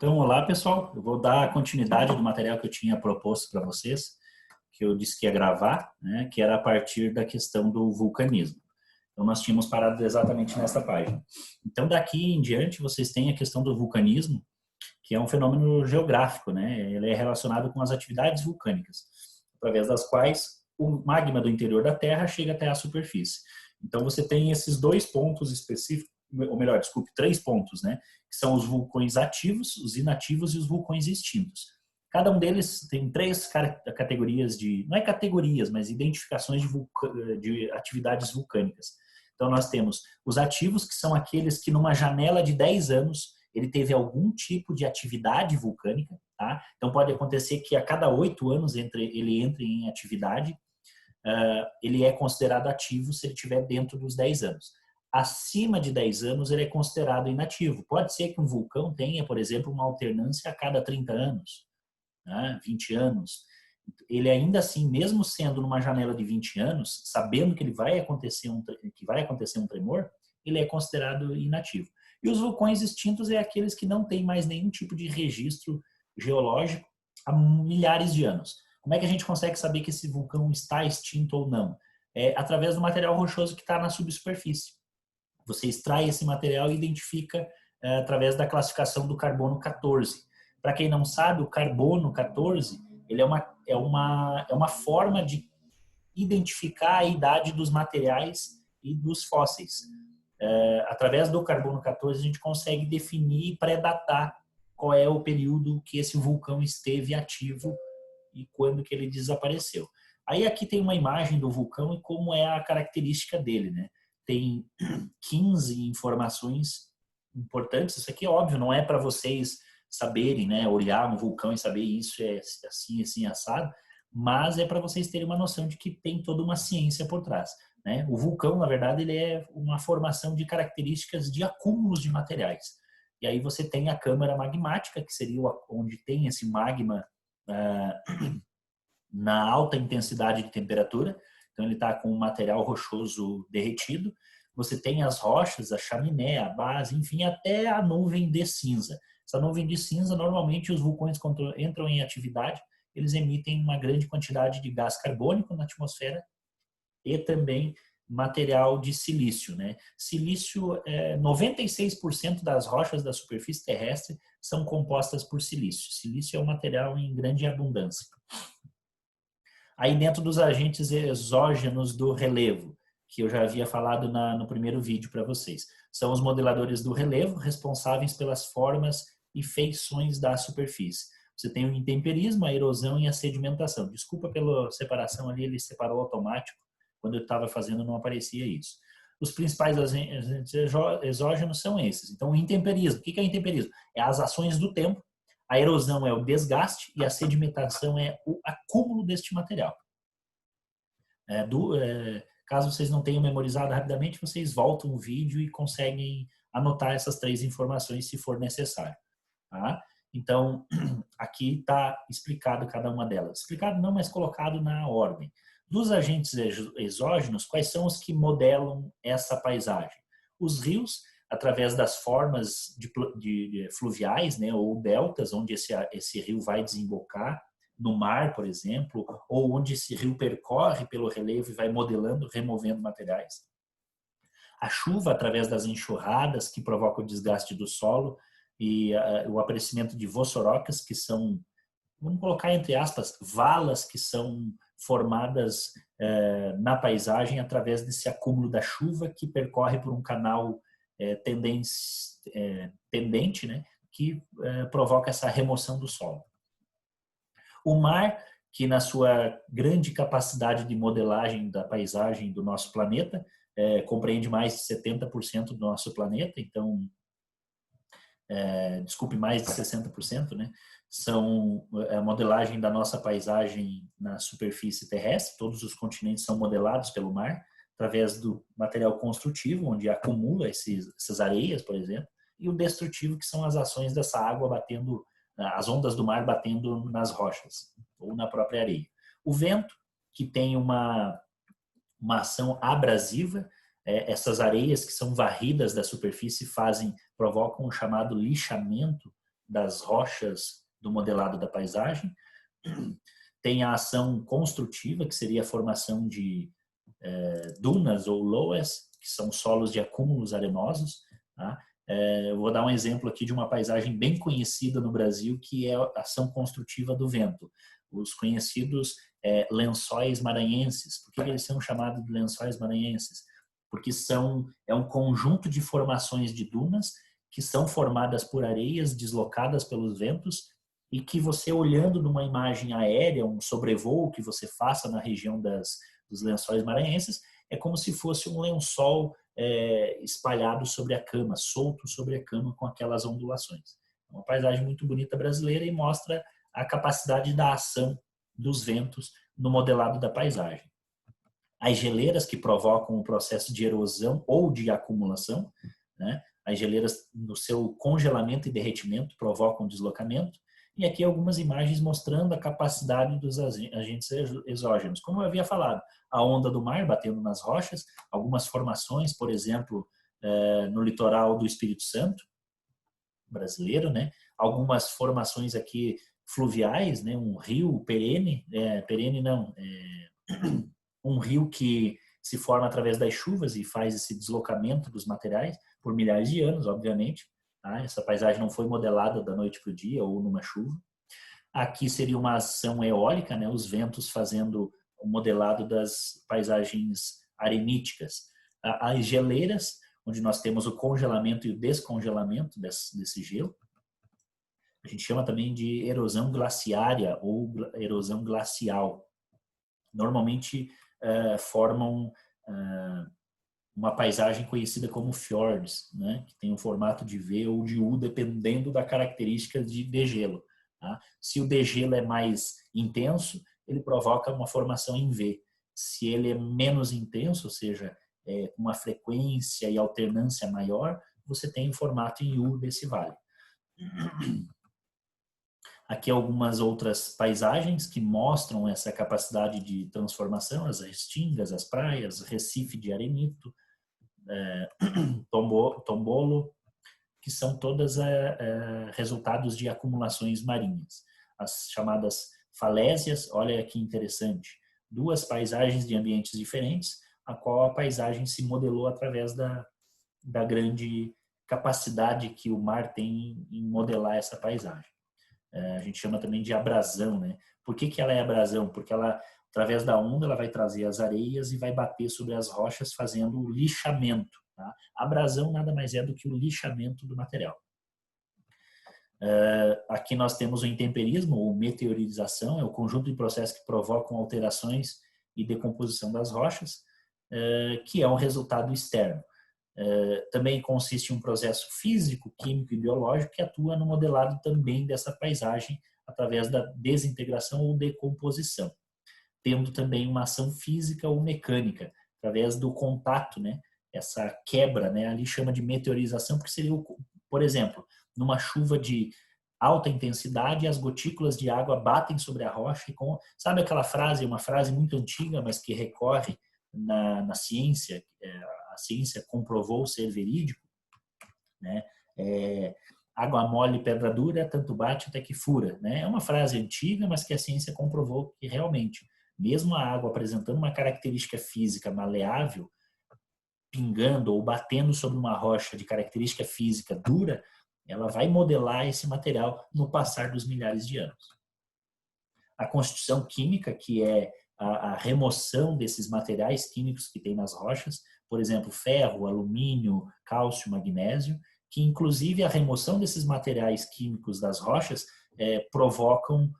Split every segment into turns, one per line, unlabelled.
Então, olá pessoal, eu vou dar continuidade do material que eu tinha proposto para vocês, que eu disse que ia gravar, né, que era a partir da questão do vulcanismo. Então, nós tínhamos parado exatamente nessa página. Então, daqui em diante, vocês têm a questão do vulcanismo, que é um fenômeno geográfico, né? Ele é relacionado com as atividades vulcânicas, através das quais o magma do interior da Terra chega até a superfície. Então, você tem esses dois pontos específicos, ou melhor, desculpe, três pontos, né? Que são os vulcões ativos, os inativos e os vulcões extintos. Cada um deles tem três categorias de, não é categorias, mas identificações de atividades vulcânicas. Então, nós temos os ativos, que são aqueles que numa janela de 10 anos ele teve algum tipo de atividade vulcânica, tá? Então, pode acontecer que a cada 8 anos ele entre em atividade. Ele é considerado ativo se ele estiver dentro dos 10 anos. Acima de 10 anos, ele é considerado inativo. Pode ser que um vulcão tenha, por exemplo, uma alternância a cada 30 anos, né? 20 anos. Ele ainda assim, mesmo sendo numa janela de 20 anos, sabendo que vai acontecer um tremor, ele é considerado inativo. E os vulcões extintos é aqueles que não têm mais nenhum tipo de registro geológico há milhares de anos. Como é que a gente consegue saber que esse vulcão está extinto ou não? É através do material rochoso que está na subsuperfície. Você extrai esse material e identifica através da classificação do carbono 14. Para quem não sabe, o carbono 14 ele é uma forma de identificar a idade dos materiais e dos fósseis. Através do carbono 14, a gente consegue definir e pré-datar qual é o período que esse vulcão esteve ativo e quando que ele desapareceu. Aí aqui tem uma imagem do vulcão e como é a característica dele, né? Tem 15 informações importantes. Isso aqui é óbvio, não é para vocês saberem, né? Olhar um vulcão e saber isso é assim, assim, assado, mas é para vocês terem uma noção de que tem toda uma ciência por trás, né? O vulcão, na verdade, ele é uma formação de características de acúmulos de materiais. E aí você tem a câmara magmática, que seria onde tem esse magma na alta intensidade de temperatura. Então ele está com um material rochoso derretido. Você tem as rochas, a chaminé, a base, enfim, até a nuvem de cinza. Essa nuvem de cinza, normalmente os vulcões quando entram em atividade, eles emitem uma grande quantidade de gás carbônico na atmosfera e também material de silício, né? Silício, 96% das rochas da superfície terrestre são compostas por silício. Silício é um material em grande abundância. Aí dentro dos agentes exógenos do relevo, que eu já havia falado no primeiro vídeo para vocês, são os modeladores do relevo responsáveis pelas formas e feições da superfície. Você tem o intemperismo, a erosão e a sedimentação. Desculpa pela separação ali, ele separou automático. Quando eu estava fazendo não aparecia isso. Os principais agentes exógenos são esses. Então, o intemperismo. O que é intemperismo? É as ações do tempo. A erosão é o desgaste e a sedimentação é o acúmulo deste material. Caso vocês não tenham memorizado rapidamente, vocês voltam o vídeo e conseguem anotar essas três informações se for necessário. Tá? Então, aqui está explicado cada uma delas. Explicado não, mas colocado na ordem. Dos agentes exógenos, quais são os que modelam essa paisagem? Os rios, através das formas de fluviais, né, ou deltas, onde esse rio vai desembocar no mar, por exemplo, ou onde esse rio percorre pelo relevo e vai modelando, removendo materiais. A chuva, através das enxurradas, que provoca o desgaste do solo, e o aparecimento de vossorocas, que são, vamos colocar entre aspas, valas que são formadas na paisagem através desse acúmulo da chuva que percorre por um canal pendente, né, que provoca essa remoção do solo. O mar, que na sua grande capacidade de modelagem da paisagem do nosso planeta, compreende mais de 70% do nosso planeta, então, desculpe, mais de 60%, né? São a modelagem da nossa paisagem na superfície terrestre. Todos os continentes são modelados pelo mar, através do material construtivo, onde acumula essas areias, por exemplo, e o destrutivo, que são as ações dessa água batendo, as ondas do mar batendo nas rochas ou na própria areia. O vento, que tem uma ação abrasiva, essas areias que são varridas da superfície provocam o chamado lixamento das rochas do modelado da paisagem. Tem a ação construtiva, que seria a formação de dunas ou loas, que são solos de acúmulos arenosos. Tá? Eu vou dar um exemplo aqui de uma paisagem bem conhecida no Brasil, que é a ação construtiva do vento. Os conhecidos lençóis maranhenses. Por que eles são chamados de lençóis maranhenses? Porque é um conjunto de formações de dunas que são formadas por areias deslocadas pelos ventos e que você, olhando numa imagem aérea, um sobrevoo que você faça na região dos lençóis maranhenses, é como se fosse um lençol espalhado sobre a cama, solto sobre a cama com aquelas ondulações. É uma paisagem muito bonita brasileira e mostra a capacidade da ação dos ventos no modelado da paisagem. As geleiras, que provocam o processo de erosão ou de acumulação, né? As geleiras, no seu congelamento e derretimento, provocam deslocamento. E aqui algumas imagens mostrando a capacidade dos agentes exógenos. Como eu havia falado, a onda do mar batendo nas rochas, algumas formações, por exemplo, no litoral do Espírito Santo, brasileiro, né? Algumas formações aqui fluviais, né? Um rio perene, um rio que se forma através das chuvas e faz esse deslocamento dos materiais por milhares de anos, obviamente. Tá? Essa paisagem não foi modelada da noite para o dia ou numa chuva. Aqui seria uma ação eólica, né? Os ventos fazendo o modelado das paisagens areníticas. As geleiras, onde nós temos o congelamento e o descongelamento desse gelo. A gente chama também de erosão glaciária ou erosão glacial. Normalmente formam uma paisagem conhecida como fjords, né? Que tem um formato de V ou de U, dependendo da característica de degelo. Tá? Se o degelo é mais intenso, ele provoca uma formação em V. Se ele é menos intenso, ou seja, com uma frequência e alternância maior, você tem o formato em U desse vale. Aqui algumas outras paisagens que mostram essa capacidade de transformação, as restingas, as praias, Recife de arenito, tombolo, que são todas resultados de acumulações marinhas. As chamadas falésias, olha que interessante, duas paisagens de ambientes diferentes, a qual a paisagem se modelou através da grande capacidade que o mar tem em modelar essa paisagem. A gente chama também de abrasão, né? Por que ela é abrasão? Porque ela, através da onda, ela vai trazer as areias e vai bater sobre as rochas, fazendo o lixamento. Tá? Abrasão nada mais é do que o lixamento do material. Aqui nós temos o intemperismo, ou meteorização, é o conjunto de processos que provocam alterações e decomposição das rochas, que é um resultado externo. Também consiste em um processo físico, químico e biológico que atua no modelado também dessa paisagem através da desintegração ou decomposição, tendo também uma ação física ou mecânica através do contato, né? Essa quebra, né? Ali chama de meteorização, porque seria, por exemplo, numa chuva de alta intensidade, as gotículas de água batem sobre a rocha e sabe aquela frase, uma frase muito antiga, mas que recorre na ciência, a ciência comprovou ser verídico, né? Água mole, pedra dura, tanto bate até que fura, né? É uma frase antiga, mas que a ciência comprovou que realmente, mesmo a água apresentando uma característica física maleável, pingando ou batendo sobre uma rocha de característica física dura, ela vai modelar esse material no passar dos milhares de anos. A constituição química, que é a remoção desses materiais químicos que tem nas rochas, por exemplo, ferro, alumínio, cálcio, magnésio, que inclusive a remoção desses materiais químicos das rochas provocam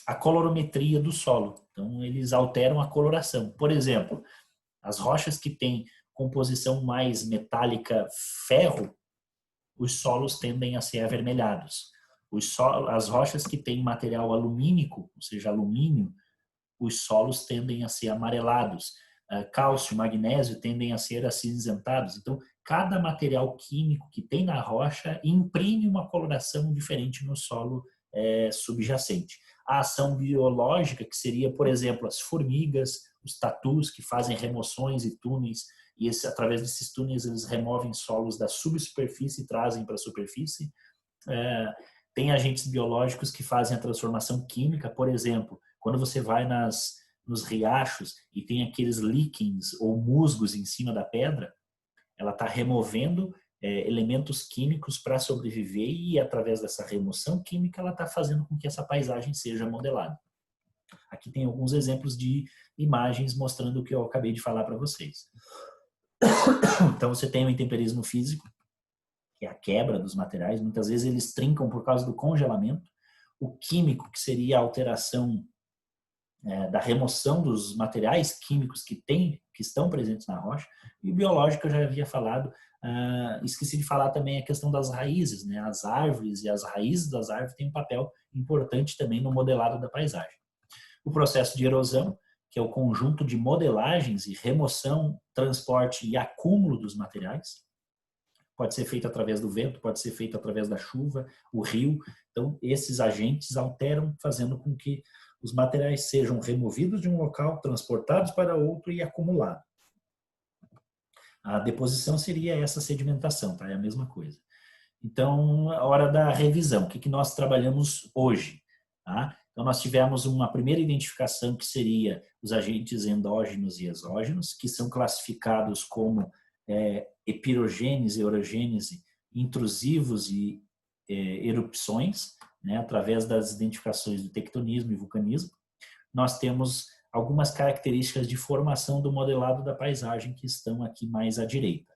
a colorimetria do solo. Então, eles alteram a coloração. Por exemplo, as rochas que têm composição mais metálica ferro, os solos tendem a ser avermelhados. As rochas que têm material alumínico, ou seja, alumínio, os solos tendem a ser amarelados. Cálcio, magnésio tendem a ser acinzentados. Então, cada material químico que tem na rocha imprime uma coloração diferente no solo subjacente. A ação biológica, que seria, por exemplo, as formigas, os tatus, que fazem remoções e túneis, e através desses túneis eles removem solos da subsuperfície e trazem para a superfície. Tem agentes biológicos que fazem a transformação química, por exemplo, quando você vai nos riachos e tem aqueles líquens ou musgos em cima da pedra, ela está removendo elementos químicos para sobreviver e, através dessa remoção química, ela está fazendo com que essa paisagem seja modelada. Aqui tem alguns exemplos de imagens mostrando o que eu acabei de falar para vocês. Então, você tem o intemperismo físico, que é a quebra dos materiais. Muitas vezes eles trincam por causa do congelamento. O químico, que seria a alteração da remoção dos materiais químicos que estão presentes na rocha. E o biológico, eu já havia falado. Esqueci de falar também a questão das raízes, né? As árvores e as raízes das árvores têm um papel importante também no modelado da paisagem. O processo de erosão, que é o conjunto de modelagens e remoção, transporte e acúmulo dos materiais. Pode ser feito através do vento, pode ser feito através da chuva, o rio. Então, esses agentes alteram, fazendo com que os materiais sejam removidos de um local, transportados para outro e acumulados. A deposição seria essa sedimentação, tá? É a mesma coisa. Então, a hora da revisão, o que nós trabalhamos hoje? Tá? Então, nós tivemos uma primeira identificação que seria os agentes endógenos e exógenos, que são classificados como epirogênese, orogênese, intrusivos e erupções, né, através das identificações do tectonismo e vulcanismo. Nós temos algumas características de formação do modelado da paisagem que estão aqui mais à direita.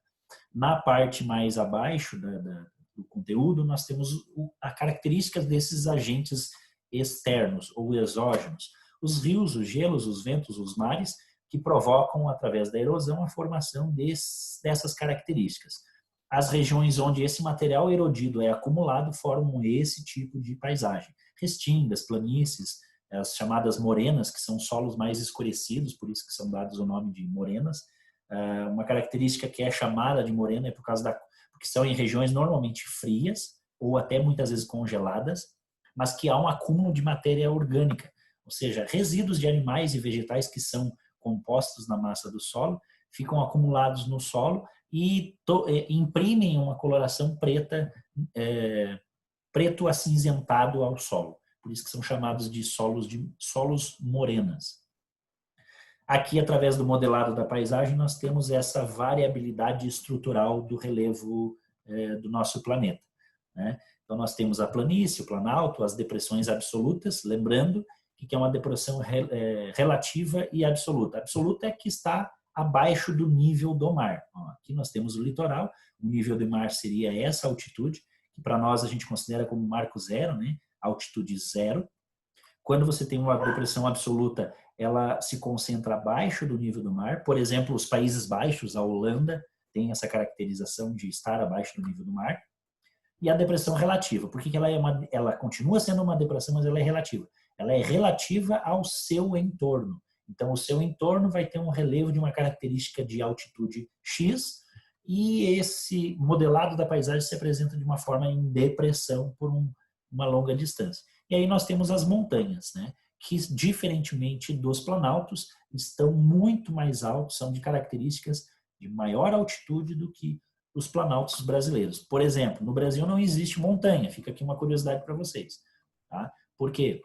Na parte mais abaixo do conteúdo, nós temos as características desses agentes externos ou exógenos. Os rios, os gelos, os ventos, os mares, que provocam, através da erosão, a formação dessas características. As regiões onde esse material erodido é acumulado formam esse tipo de paisagem. Restingas, planícies, as chamadas morenas, que são solos mais escurecidos, por isso que são dados o nome de morenas. Uma característica que é chamada de morena é porque são em regiões normalmente frias ou até muitas vezes congeladas, mas que há um acúmulo de matéria orgânica, ou seja, resíduos de animais e vegetais que são compostos na massa do solo, ficam acumulados no solo e imprimem uma coloração preta, preto acinzentado ao solo. Por isso que são chamados de solos morenas. Aqui, através do modelado da paisagem, nós temos essa variabilidade estrutural do relevo do nosso planeta, né? Então, nós temos a planície, o planalto, as depressões absolutas, lembrando que é uma depressão relativa e absoluta. A absoluta é que está abaixo do nível do mar. Aqui nós temos o litoral, o nível do mar seria essa altitude, que para nós a gente considera como marco zero, né? Altitude zero. Quando você tem uma depressão absoluta, ela se concentra abaixo do nível do mar. Por exemplo, os Países Baixos, a Holanda, tem essa caracterização de estar abaixo do nível do mar. E a depressão relativa, porque ela continua sendo uma depressão, mas ela é relativa. Ela é relativa ao seu entorno. Então, o seu entorno vai ter um relevo de uma característica de altitude X e esse modelado da paisagem se apresenta de uma forma em depressão por uma longa distância. E aí nós temos as montanhas, né, que, diferentemente dos planaltos, estão muito mais altos, são de características de maior altitude do que os planaltos brasileiros. Por exemplo, no Brasil não existe montanha, fica aqui uma curiosidade para vocês. Tá? Por quê?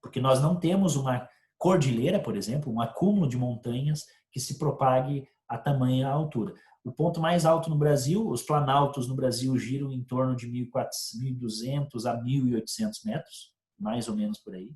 Porque nós não temos uma cordilheira, por exemplo, um acúmulo de montanhas que se propague a tamanha altura. O ponto mais alto no Brasil, os planaltos no Brasil giram em torno de 1.200 a 1.800 metros, mais ou menos por aí,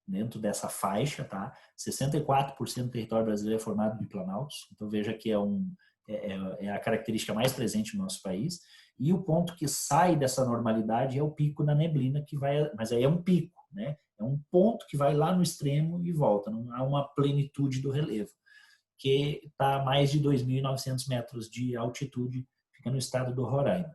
dentro dessa faixa, tá? 64% do território brasileiro é formado de planaltos, então veja que é a característica mais presente no nosso país. E o ponto que sai dessa normalidade é o pico da neblina, que vai, mas aí é um pico, né? É um ponto que vai lá no extremo e volta, não há uma plenitude do relevo, que está a mais de 2.900 metros de altitude, fica no estado do Roraima.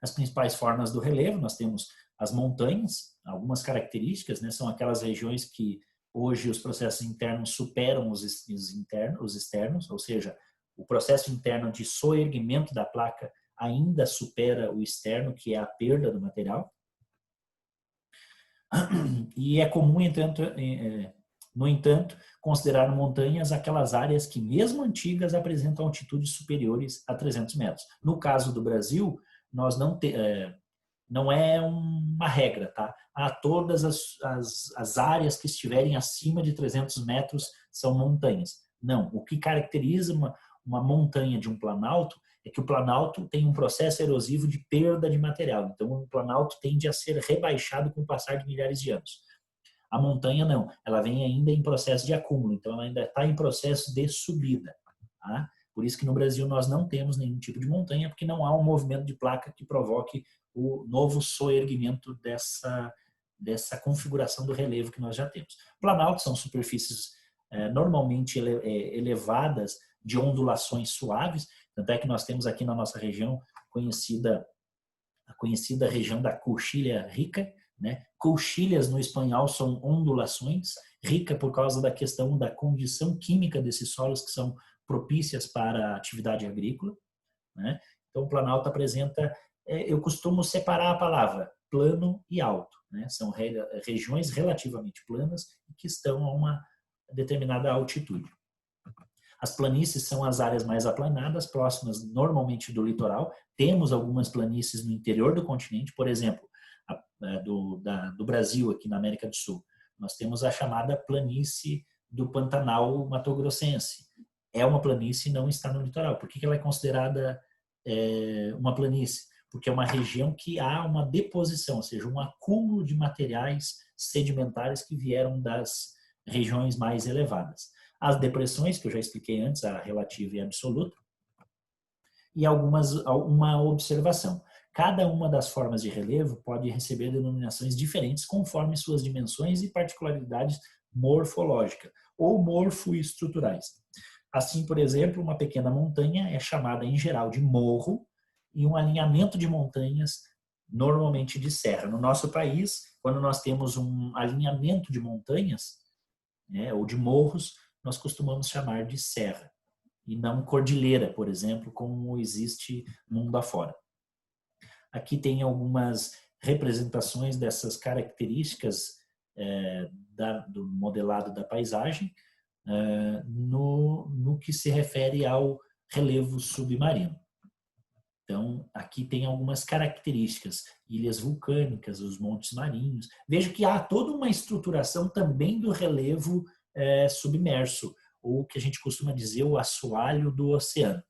As principais formas do relevo, nós temos as montanhas, algumas características, né? São aquelas regiões que hoje os processos internos superam os externos, ou seja, o processo interno de soerguimento da placa ainda supera o externo, que é a perda do material. E é comum, no entanto, considerar montanhas aquelas áreas que, mesmo antigas, apresentam altitudes superiores a 300 metros. No caso do Brasil, nós não é uma regra, tá? Todas as áreas que estiverem acima de 300 metros são montanhas. Não, o que caracteriza uma montanha de um planalto é que o planalto tem um processo erosivo de perda de material. Então, o planalto tende a ser rebaixado com o passar de milhares de anos. A montanha não, ela vem ainda em processo de acúmulo, então ela ainda está em processo de subida. Tá? Por isso que no Brasil nós não temos nenhum tipo de montanha, porque não há um movimento de placa que provoque o novo soerguimento dessa configuração do relevo que nós já temos. Planaltos são superfícies normalmente elevadas, de ondulações suaves, tanto é que nós temos aqui na nossa região a conhecida região da Cuchilla Rica, né? Cuchillas no espanhol são ondulações, rica por causa da questão da condição química desses solos que são propícias para a atividade agrícola, né? Então o Planalto apresenta, eu costumo separar a palavra plano e alto, né? São regiões relativamente planas que estão a uma determinada altitude. As planícies são as áreas mais aplanadas, próximas normalmente do litoral. Temos algumas planícies no interior do continente, por exemplo, do Brasil, aqui na América do Sul. Nós temos a chamada planície do Pantanal Mato-Grossense. É uma planície e não está no litoral. Por que ela é considerada uma planície? Porque é uma região que há uma deposição, ou seja, um acúmulo de materiais sedimentares que vieram das regiões mais elevadas. As depressões, que eu já expliquei antes, a relativa e a absoluta, e uma observação. Cada uma das formas de relevo pode receber denominações diferentes conforme suas dimensões e particularidades morfológicas ou morfoestruturais. Assim, por exemplo, uma pequena montanha é chamada em geral de morro e um alinhamento de montanhas normalmente de serra. No nosso país, quando nós temos um alinhamento de montanhas, né, ou de morros, nós costumamos chamar de serra e não cordilheira, por exemplo, como existe mundo afora. Aqui tem algumas representações dessas características do modelado da paisagem no que se refere ao relevo submarino. Então, aqui tem algumas características, ilhas vulcânicas, os montes marinhos. Veja que há toda uma estruturação também do relevo submerso, ou que a gente costuma dizer o assoalho do oceano.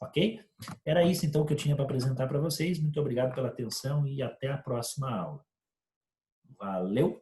Ok? Era isso então que eu tinha para apresentar para vocês. Muito obrigado pela atenção e até a próxima aula. Valeu!